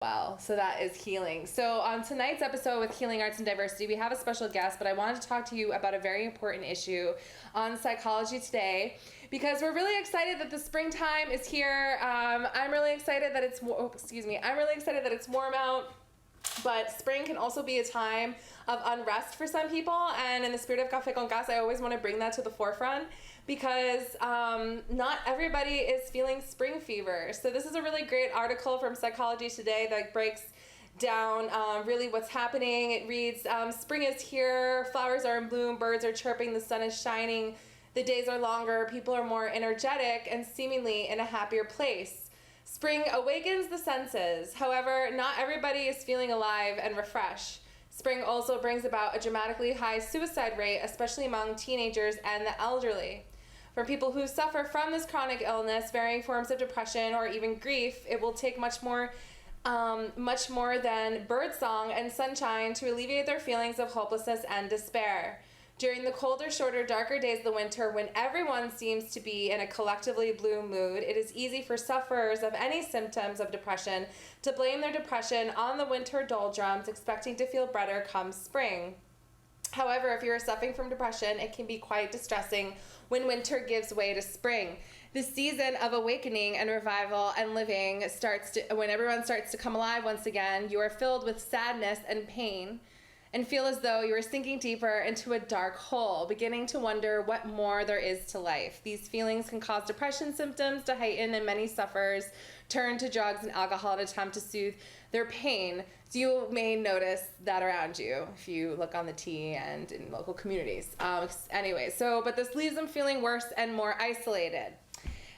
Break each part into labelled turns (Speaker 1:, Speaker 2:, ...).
Speaker 1: Well, so that is healing. So on tonight's episode with Healing Arts and Diversity, we have a special guest, but I wanted to talk to you about a very important issue on Psychology Today because we're really excited that the springtime is here. I'm really excited that it's warm out. But spring can also be a time of unrest for some people, and in the spirit of Café con Gas, I always want to bring that to the forefront because not everybody is feeling spring fever. So this is a really great article from Psychology Today that breaks down really what's happening. It reads, spring is here, flowers are in bloom, birds are chirping, the sun is shining, the days are longer, people are more energetic and seemingly in a happier place. Spring awakens the senses. However, not everybody is feeling alive and refreshed. Spring also brings about a dramatically high suicide rate, especially among teenagers and the elderly. For people who suffer from this chronic illness, varying forms of depression, or even grief, it will take much more than birdsong and sunshine to alleviate their feelings of hopelessness and despair. During the colder, shorter, darker days of the winter, when everyone seems to be in a collectively blue mood, it is easy for sufferers of any symptoms of depression to blame their depression on the winter doldrums, expecting to feel better come spring. However, if you are suffering from depression, it can be quite distressing when winter gives way to spring. The season of awakening and revival and living when everyone starts to come alive once again. You are filled with sadness and pain, and feel as though you are sinking deeper into a dark hole, beginning to wonder what more there is to life. These feelings can cause depression symptoms to heighten, and many sufferers turn to drugs and alcohol in an attempt to soothe their pain. So you may notice that around you if you look on the T and in local communities. But this leaves them feeling worse and more isolated.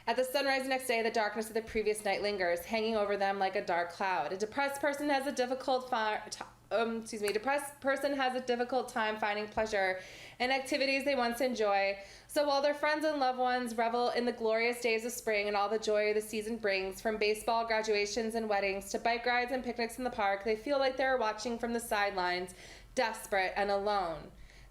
Speaker 1: At the sunrise next day, the darkness of the previous night lingers, hanging over them like a dark cloud. A depressed person has a difficult time finding pleasure in activities they once enjoy. So while their friends and loved ones revel in the glorious days of spring and all the joy the season brings, from baseball graduations and weddings to bike rides and picnics in the park, they feel like they're watching from the sidelines, desperate and alone.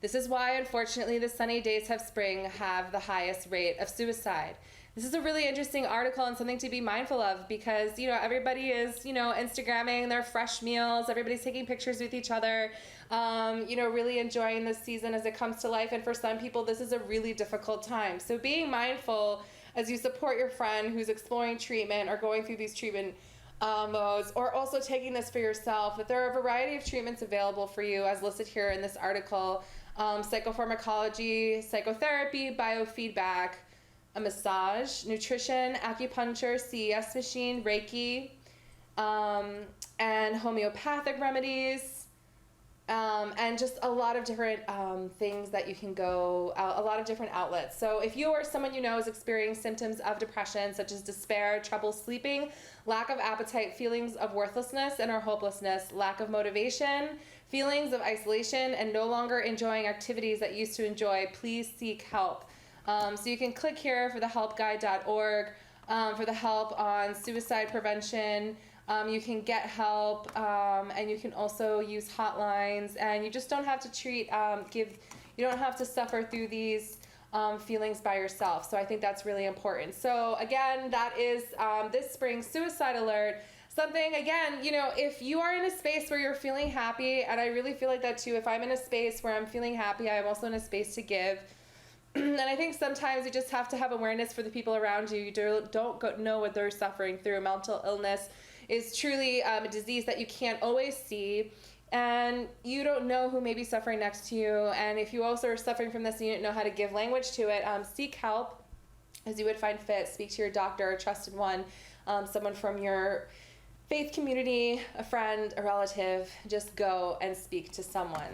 Speaker 1: This is why, unfortunately, the sunny days of spring have the highest rate of suicide. This is a really interesting article and something to be mindful of because, everybody is, Instagramming their fresh meals. Everybody's taking pictures with each other, really enjoying this season as it comes to life. And for some people, this is a really difficult time. So being mindful as you support your friend who's exploring treatment or going through these treatment modes, or also taking this for yourself, that there are a variety of treatments available for you as listed here in this article. Psychopharmacology, psychotherapy, biofeedback, a massage, nutrition, acupuncture, CES machine, Reiki, and homeopathic remedies, and just a lot of different things that you can go, a lot of different outlets. So if you or someone you know is experiencing symptoms of depression, such as despair, trouble sleeping, lack of appetite, feelings of worthlessness and or hopelessness, lack of motivation, feelings of isolation, and no longer enjoying activities that you used to enjoy, please seek help. So you can click here for the helpguide.org for the help on suicide prevention. You can get help, and you can also use hotlines, and you just don't have to you don't have to suffer through these feelings by yourself. So I think that's really important. So again, that is this spring suicide alert. Something, again, if you are in a space where you're feeling happy, and I really feel like that too, if I'm in a space where I'm feeling happy, I'm also in a space to give. And I think sometimes you just have to have awareness for the people around you. You don't know what they're suffering through. Mental illness is truly a disease that you can't always see, and you don't know who may be suffering next to you. And if you also are suffering from this and you don't know how to give language to it, seek help as you would find fit. Speak to your doctor, a trusted one, someone from your faith community, a friend, a relative. Just go and speak to someone.